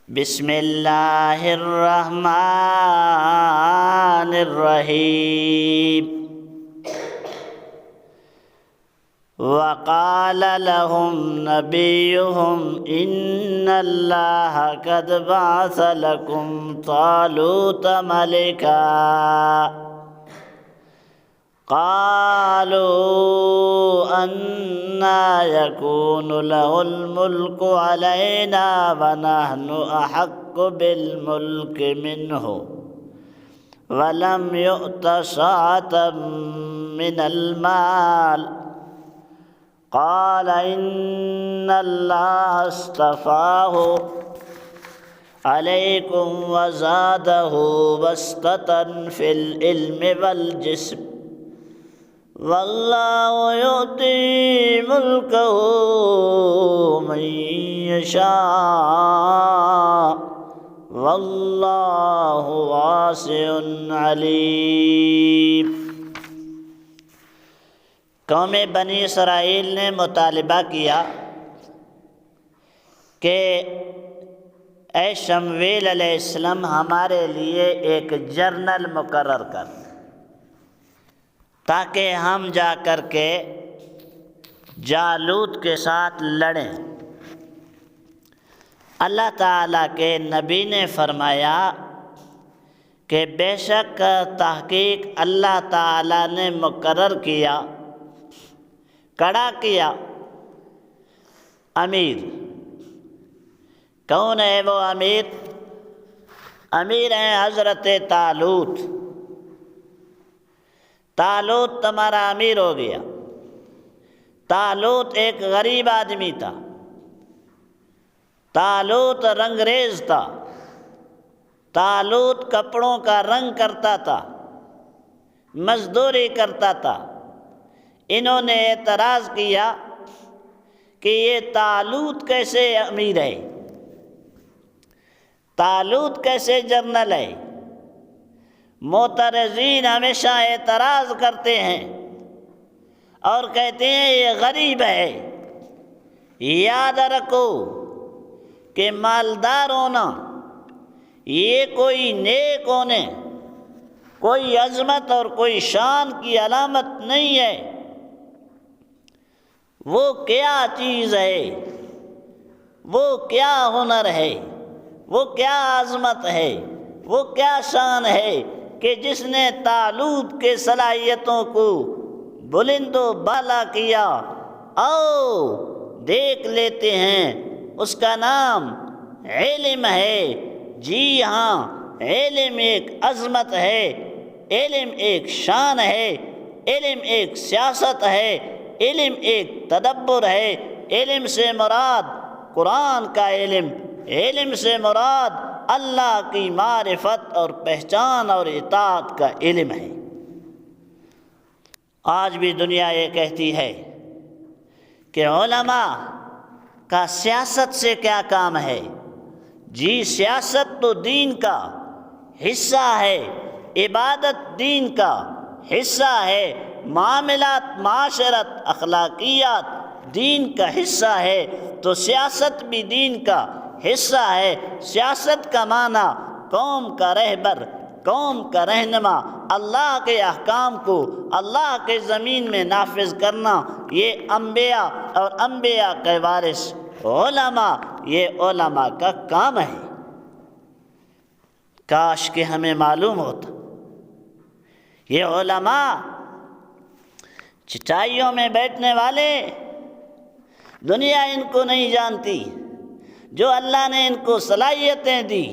بسم اللہ الرحمن الرحیم وقال لهم نبيهم إن الله قد بعث لكم طالوت ملكا قالوا أنى يكون له الملك علينا ونحن أحق بالملك منه ولم يؤت سعة من المال قال إن الله اصطفاه عليكم وزاده بسطة في العلم والجسم والله يؤتي ملكه من يشاء والله واسع عليم۔ قوم بنی اسرائیل نے مطالبہ کیا کہ اے شمویل علیہ السلام ہمارے لیے ایک جرنل مقرر کر تاکہ ہم جا کر کے جالوت کے ساتھ لڑیں۔ اللہ تعالیٰ کے نبی نے فرمایا کہ بے شک تحقیق اللہ تعالیٰ نے مقرر کیا، کھڑا کیا امیر۔ کون ہے وہ امیر؟ امیر ہیں حضرت طالوت۔ طالوت تمہارا امیر ہو گیا۔ طالوت ایک غریب آدمی تھا، طالوت رنگریز تھا، طالوت کپڑوں کا رنگ کرتا تھا، مزدوری کرتا تھا۔ انہوں نے اعتراض کیا کہ یہ طالوت کیسے امیر ہے، طالوت کیسے جرنل ہے؟ معترضین ہمیشہ اعتراض کرتے ہیں اور کہتے ہیں یہ غریب ہے۔ یاد رکھو کہ مالدار ہونا یہ کوئی نیک ہونے، کوئی عظمت اور کوئی شان کی علامت نہیں ہے۔ وہ کیا چیز ہے، وہ کیا ہنر ہے، وہ کیا عظمت ہے، وہ کیا شان ہے کہ جس نے طالوت کے صلاحیتوں کو بلند و بالا کیا؟ آؤ دیکھ لیتے ہیں۔ اس کا نام علم ہے۔ جی ہاں، علم ایک عظمت ہے، علم ایک شان ہے، علم ایک سیاست ہے، علم ایک تدبر ہے۔ علم سے مراد قرآن کا علم، علم سے مراد اللہ کی معرفت اور پہچان اور اطاعت کا علم ہے۔ آج بھی دنیا یہ کہتی ہے کہ علماء کا سیاست سے کیا کام ہے؟ جی سیاست تو دین کا حصہ ہے، عبادت دین کا حصہ ہے، معاملات معاشرت اخلاقیات دین کا حصہ ہے، تو سیاست بھی دین کا حصہ ہے۔ سیاست کا معنی قوم کا رہبر، قوم کا رہنما، اللہ کے احکام کو اللہ کے زمین میں نافذ کرنا۔ یہ انبیاء اور انبیاء کے وارث علماء، یہ علماء کا کام ہے۔ کاش کہ ہمیں معلوم ہوتا۔ یہ علماء چٹائیوں میں بیٹھنے والے، دنیا ان کو نہیں جانتی۔ جو اللہ نے ان کو صلاحیتیں دی،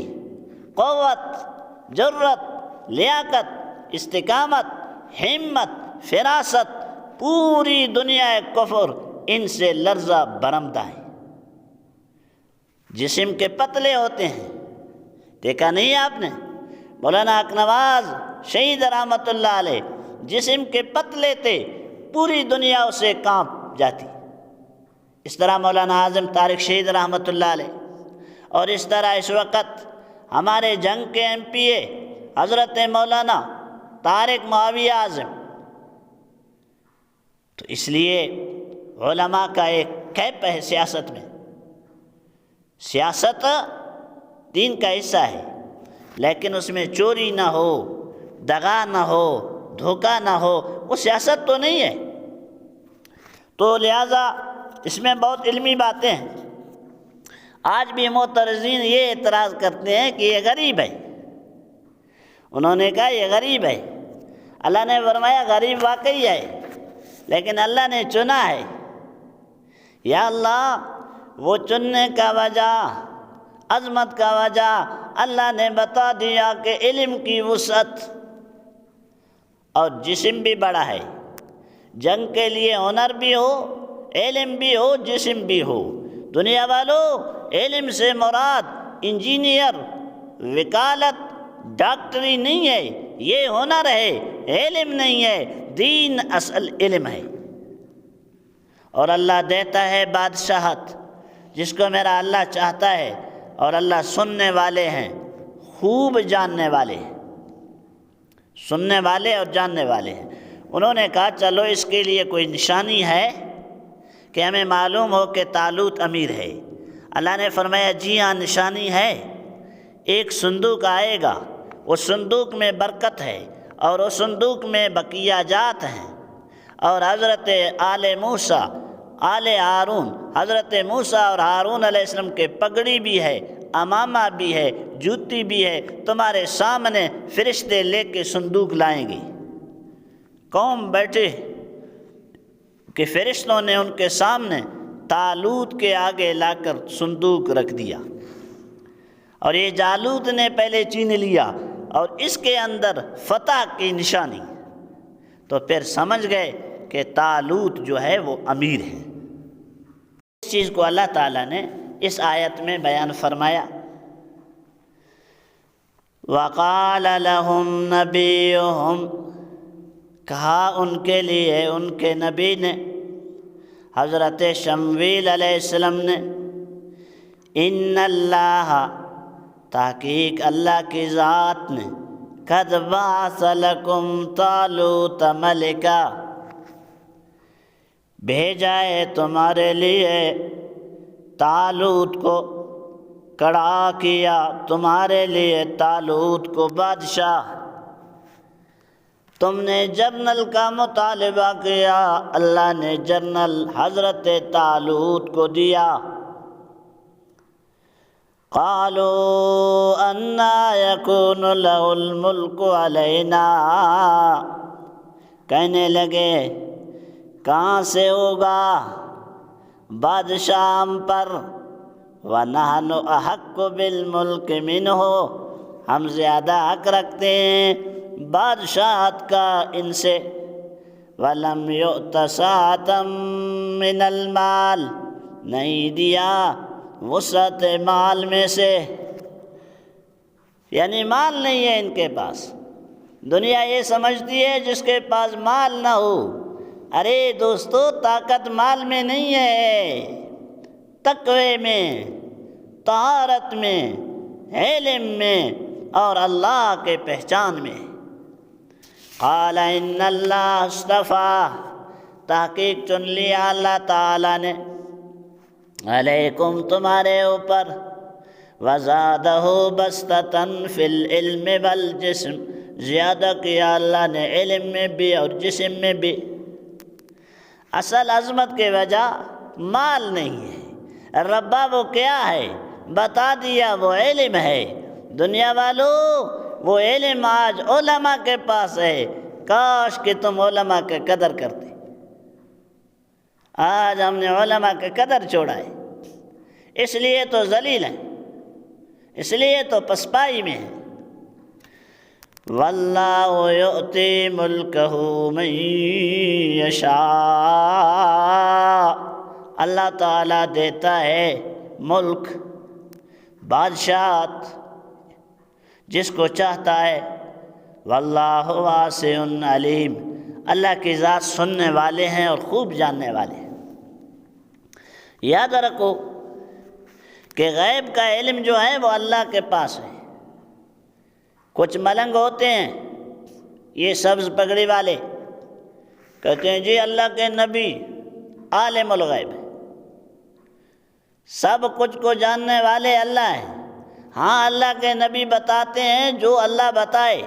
قوت، جرت، لیاقت، استقامت، ہمت، فراست، پوری دنیا کفر ان سے لرزہ برمدہ ہے۔ جسم کے پتلے ہوتے ہیں، دیکھا نہیں آپ نے؟ مولانا حق نواز شہید رحمۃ اللہ علیہ جسم کے پتلے تھے، پوری دنیا اسے کانپ جاتی۔ اس طرح مولانا اعظم طارق شہید رحمۃ اللہ علیہ، اور اس طرح اس وقت ہمارے جنگ کے ایم پی اے حضرت مولانا طارق معاویہ اعظم۔ تو اس لیے علماء کا ایک کیپ ہے سیاست میں۔ سیاست دین کا حصہ ہے، لیکن اس میں چوری نہ ہو، دغا نہ ہو، دھوکہ نہ ہو، وہ سیاست تو نہیں ہے۔ تو لہٰذا اس میں بہت علمی باتیں ہیں۔ آج بھی معترضین یہ اعتراض کرتے ہیں کہ یہ غریب ہے، انہوں نے کہا یہ غریب ہے۔ اللہ نے فرمایا غریب واقعی ہے، لیکن اللہ نے چنا ہے۔ یا اللہ، وہ چننے کا وجہ، عظمت کا وجہ اللہ نے بتا دیا کہ علم کی وسعت، اور جسم بھی بڑا ہے۔ جنگ کے لیے ہنر بھی ہو، علم بھی ہو، جسم بھی ہو۔ دنیا والوں، علم سے مراد انجینئر، وکالت، ڈاکٹری نہیں ہے، یہ ہنر ہے، علم نہیں ہے۔ دین اصل علم ہے، اور اللہ دیتا ہے بادشاہت جس کو میرا اللہ چاہتا ہے، اور اللہ سننے والے ہیں، خوب جاننے والے ہیں، سننے والے اور جاننے والے ہیں۔ انہوں نے کہا چلو اس کے لیے کوئی نشانی ہے کہ ہمیں معلوم ہو کہ طالوت امیر ہے۔ اللہ نے فرمایا جی ہاں، نشانی ہے۔ ایک صندوق آئے گا، اس صندوق میں برکت ہے، اور اس صندوق میں بقیہ جات ہیں، اور حضرت آل موسیٰ، آل ہارون، حضرت موسیٰ اور ہارون علیہ السلام کے پگڑی بھی ہے، امامہ بھی ہے، جوتی بھی ہے، تمہارے سامنے فرشتے لے کے صندوق لائیں گے۔ قوم بیٹھے کہ فرشتوں نے ان کے سامنے طالوت کے آگے لا کر صندوق رکھ دیا، اور یہ جالوت نے پہلے چین لیا، اور اس کے اندر فتح کی نشانی۔ تو پھر سمجھ گئے کہ طالوت جو ہے وہ امیر ہے۔ اس چیز کو اللہ تعالیٰ نے اس آیت میں بیان فرمایا۔ وَقَالَ لَهُمْ نَبِيُّهُمْ، کہا ان کے لیے ان کے نبی نے، حضرت شمویل علیہ السلام نے، ان اللہ، تحقیق اللہ کی ذات نے، قد بعث لکم طالوت ملکا، بھیجا ہے تمہارے لیے طالوت کو، کڑا کیا تمہارے لیے طالوت کو بادشاہ۔ تم نے جنرل کا مطالبہ کیا، اللہ نے جنرل حضرت طالوت کو دیا۔ قالوا انا یکون له الملک علینا، کہنے لگے کہاں سے ہوگا بادشاہ ہم پر، وَنَحْنُ أَحَقُّ بِالْمُلْكِ مِنْهُ، ہم زیادہ حق رکھتے ہیں بادشاہت کا ان سے۔ وَلَمْ يُؤْتَ سَعَةً مِّنَ الْمَالِ، نہیں دیا وسعت مال میں سے، یعنی مال نہیں ہے ان کے پاس۔ دنیا یہ سمجھتی ہے جس کے پاس مال نہ ہو، ارے دوستو طاقت مال میں نہیں ہے، تقوی میں، طہارت میں، علم میں، اور اللہ کے پہچان میں۔ قال ان اللہ اصطفیٰ، تحقیق چن لیا اللہ تعالیٰ نے، علیکم تمہارے اوپر، وزادہ بسطۃ فی العلم والجسم، زیادہ کیا اللہ نے علم میں بھی اور جسم میں بھی۔ اصل عظمت کی وجہ مال نہیں ہے، ربا وہ کیا ہے بتا دیا، وہ علم ہے۔ دنیا والوں، وہ علم آج علماء کے پاس ہے، کاش کہ تم علماء کے قدر کرتے۔ آج ہم نے علماء کے قدر چھوڑا ہے، اس لیے تو ذلیل ہیں، اس لیے تو پسپائی میں ہیں۔ واللہ یؤتی ملکہ من یشاء، اللہ تعالیٰ دیتا ہے ملک، بادشاہت جس کو چاہتا ہے۔ واللہ واسع علیم، اللہ کی ذات سننے والے ہیں اور خوب جاننے والے ہیں۔ یاد رکھو کہ غیب کا علم جو ہے وہ اللہ کے پاس ہے۔ کچھ ملنگ ہوتے ہیں، یہ سبز پگڑی والے، کہتے ہیں جی اللہ کے نبی عالم الغیب ہے، سب کچھ کو جاننے والے اللہ ہیں، ہاں اللہ کے نبی بتاتے ہیں جو اللہ بتائے۔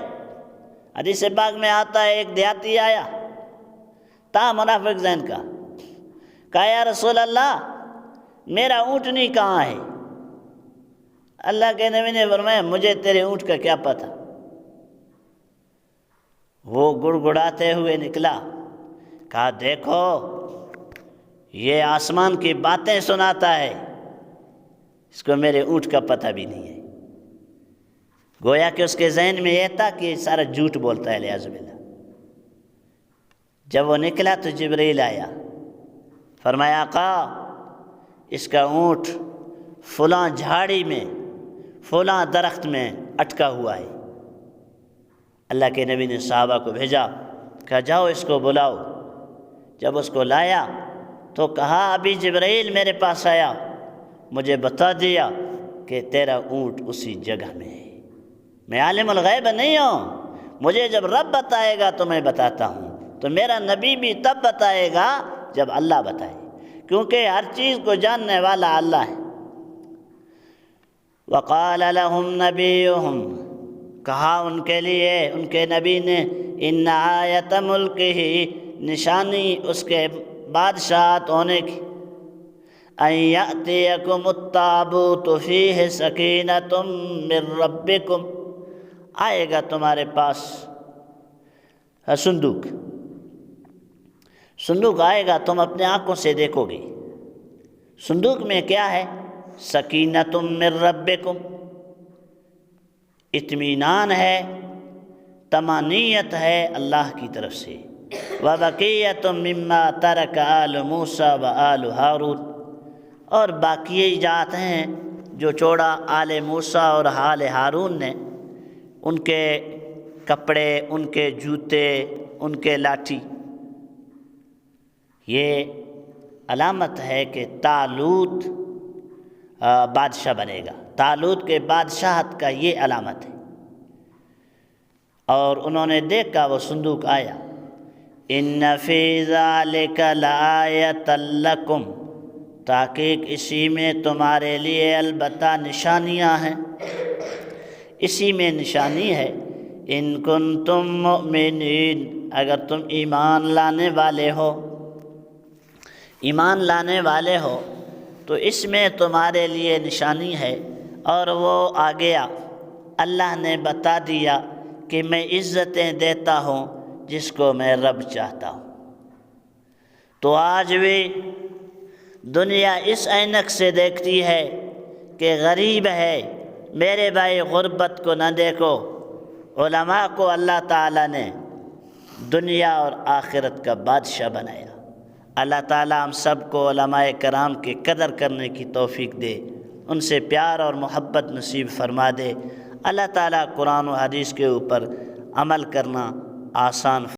حدیث پاک میں آتا ہے ایک دیہاتی آیا تا منافق ذہن کا، کہا یا رسول اللہ میرا اونٹنی کہاں ہے؟ اللہ کے نبی نے فرمایا مجھے تیرے اونٹ کا کیا پتہ۔ وہ گڑگڑاتے ہوئے نکلا، کہا دیکھو یہ آسمان کی باتیں سناتا ہے، اس کو میرے اونٹ کا پتہ بھی نہیں ہے۔ گویا کہ اس کے ذہن میں یہ تھا کہ یہ سارا جھوٹ بولتا ہے لعاذ باللہ۔ جب وہ نکلا تو جبرائیل آیا، فرمایا آقا اس کا اونٹ فلاں جھاڑی میں فلاں درخت میں اٹکا ہوا ہے۔ اللہ کے نبی نے صحابہ کو بھیجا، کہا جاؤ اس کو بلاؤ۔ جب اس کو لایا تو کہا ابھی جبرائیل میرے پاس آیا، مجھے بتا دیا کہ تیرا اونٹ اسی جگہ میں ہے۔ میں عالم الغیب نہیں ہوں، مجھے جب رب بتائے گا تو میں بتاتا ہوں، تو میرا نبی بھی تب بتائے گا جب اللہ بتائے، کیونکہ ہر چیز کو جاننے والا اللہ ہے۔ وقال لهم نبیہم، کہا ان کے لیے ان کے نبی نے، ان آیت ملکہ، نشانی اس کے بادشاہت ہونے کی، ان یأتیکم التابوت فیہ سکینۃ من ربکم، آئے گا تمہارے پاس صندوق آئے گا، تم اپنے آنکھوں سے دیکھو گے۔ صندوق میں کیا ہے؟ سکینۃ من ربکم، اطمینان ہے، طمانینت ہے اللہ کی طرف سے۔ وبقیۃ مما ترک آل موسیٰ وآل ہارون، اور باقی جات ہیں جو چھوڑا آل موسیٰ اور آل ہارون نے، ان کے کپڑے، ان کے جوتے، ان کے لاٹھی۔ یہ علامت ہے کہ طالوت بادشاہ بنے گا، طالوت کے بادشاہت کا یہ علامت ہے۔ اور انہوں نے دیکھا وہ صندوق آیا، ان فی ذالک لآیۃ لکم، تحقیق اسی میں تمہارے لیے البتہ نشانیاں ہیں، اسی میں نشانی ہے۔ ان کنتم مؤمنین، اگر تم ایمان لانے والے ہو تو اس میں تمہارے لیے نشانی ہے۔ اور وہ آ گیا، اللہ نے بتا دیا کہ میں عزتیں دیتا ہوں جس کو میں رب چاہتا ہوں۔ تو آج بھی دنیا اس عینک سے دیکھتی ہے کہ غریب ہے، میرے بھائی غربت کو نہ دیکھو۔ علماء کو اللہ تعالیٰ نے دنیا اور آخرت کا بادشاہ بنایا۔ اللہ تعالیٰ ہم سب کو علماء کرام کی قدر کرنے کی توفیق دے، ان سے پیار اور محبت نصیب فرما دے۔ اللہ تعالیٰ قرآن و حدیث کے اوپر عمل کرنا آسان